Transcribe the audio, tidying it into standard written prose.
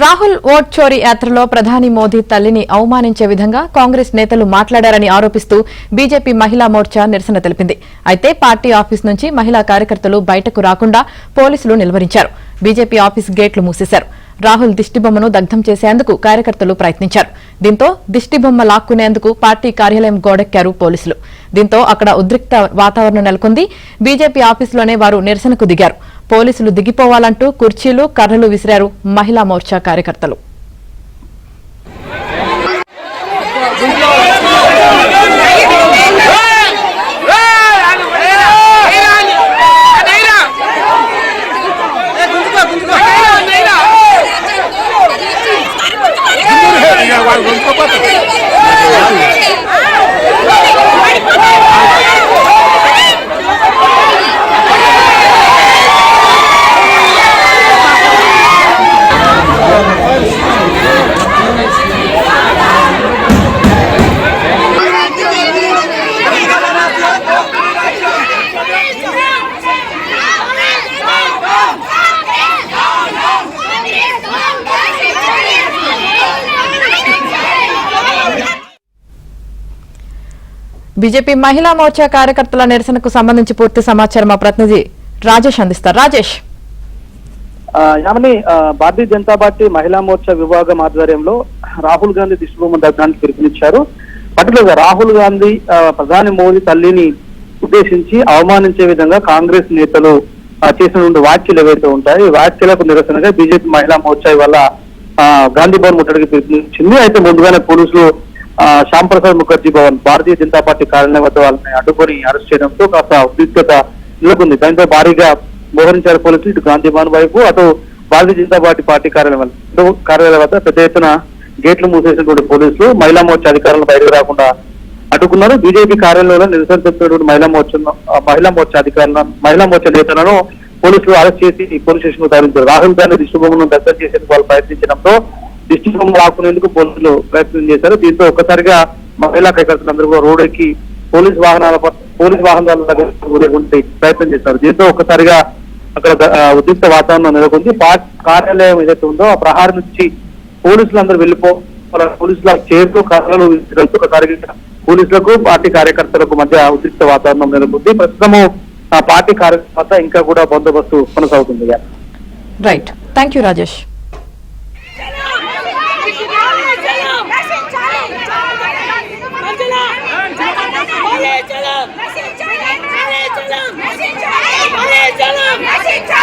Rahul vote చోరీ యాత్రలో ప్రధాని మోదీ తల్లిని అవమానించే విధంగా కాంగ్రెస్ నేతలు మాట్లాడారని ఆరోపిస్తూ బీజేపీ మహిళా మోర్చా నిరసన తెలిపింది. అయితే పార్టీ ఆఫీస్ నుంచి మహిళా కార్యకర్తలు బయటకు రాకుండా పోలీసులు నిలువరించారు. బీజేపీ ఆఫీస్ గేట్లు మూసేశారు. రాహుల్ దిష్టిబొమ్మను దగ్ధం చేసేందుకు కార్యకర్తలు ప్రయత్నించారు. దీంతో దిష్టిబొమ్మ లాక్కునేందుకు పార్టీ కార్యాలయం గోడెక్కారు పోలీసులు. దీంతో అక్కడ ఉద్రిక్త వాతావరణం నెలకొంది. బీజేపీ ఆఫీసులోనే వారు నిరసనకు దిగారు. పోలీసులు దిగిపోవాలంటూ కుర్చీలు కర్రలు విసిరారు మహిళా మోర్చా కార్యకర్తలు. బీజేపీ మహిళా మోర్చా కార్యకర్తల నిరసనకు సంబంధించి పూర్తి సమాచారం మా ప్రతినిధి రాజేష్ అందిస్తారు. రాజేష్, భారతీయ జనతా పార్టీ మహిళా మోర్చా విభాగం ఆధ్వర్యంలో రాహుల్ గాంధీ దిష్టిబొమ్మ దగ్ధానికి పిలుపునిచ్చారు. పర్టికులర్గా రాహుల్ గాంధీ ప్రధాని మోదీ తల్లిని ఉద్దేశించి అవమానించే విధంగా కాంగ్రెస్ నేతలు చేసిన వ్యాఖ్యలు ఏవైతే ఉంటాయో ఈ వ్యాఖ్యలకు నిరసనగా బీజేపీ మహిళా మోర్చా వల్ల గాంధీ భవన్ ముట్టడికి పిలుపునిచ్చింది. అయితే ముందుగానే పోలీసులు శ్యామ్ ప్రసాద్ ముఖర్జీ భవన్ భారతీయ జనతా పార్టీ కార్యాలయం వద్ద వాళ్ళని అడ్డుకొని అరెస్ట్ చేయడంతో కాస్త ఉద్రిక్తత నెలకొంది. దాంతో భారీగా మోహరించారు పోలీసులు. ఇటు గాంధీ భవన్ వైపు అటు భారతీయ జనతా పార్టీ కార్యాలయం వద్ద పెద్ద ఎత్తున గేట్లు మూసేసినటువంటి పోలీసులు మహిళా మోర్చా అధికారులను బయటకు రాకుండా అడ్డుకున్నారు. బీజేపీ కార్యాలయంలో నిరసన తెలుపుతున్నటువంటి మహిళా మోర్చా నేతలను పోలీసులు అరెస్ట్ చేసి పోలీస్ స్టేషన్ కు తరలించారు. రాహుల్ గాంధీ దిష్టిబొమ్మను దగ్ధం చేసేందుకు వాళ్ళు ప్రయత్నించడంతో దిష్టిబొమ్మ లాక్కునేందుకు పోలీసులు ప్రయత్నం చేశారు. దీంతో ఒక్కసారిగా మహిళా కార్యకర్తలందరూ కూడా రోడ్ ఎక్కి పోలీస్ వాహనాల దగ్గర ప్రయత్నం చేశారు. దీంతో ఒక్కసారిగా అక్కడ ఉద్రిక్త వాతావరణం నెలకొంది. కార్యాలయం ఏదైతే ఉందో ఆ ప్రహారం నుంచి పోలీసులందరూ పోలీసుల చేరుతో కర్రలు విసిరారు. ఒకసారిగా పోలీసులకు పార్టీ కార్యకర్తలకు మధ్య ఉద్రిక్త వాతావరణం నెలకొంది. ప్రస్తుతము ఆ పార్టీ కార్యకర్త ఇంకా కూడా బందోబస్తు కొనసాగుతుంది. Right, thank you Rajesh. चलो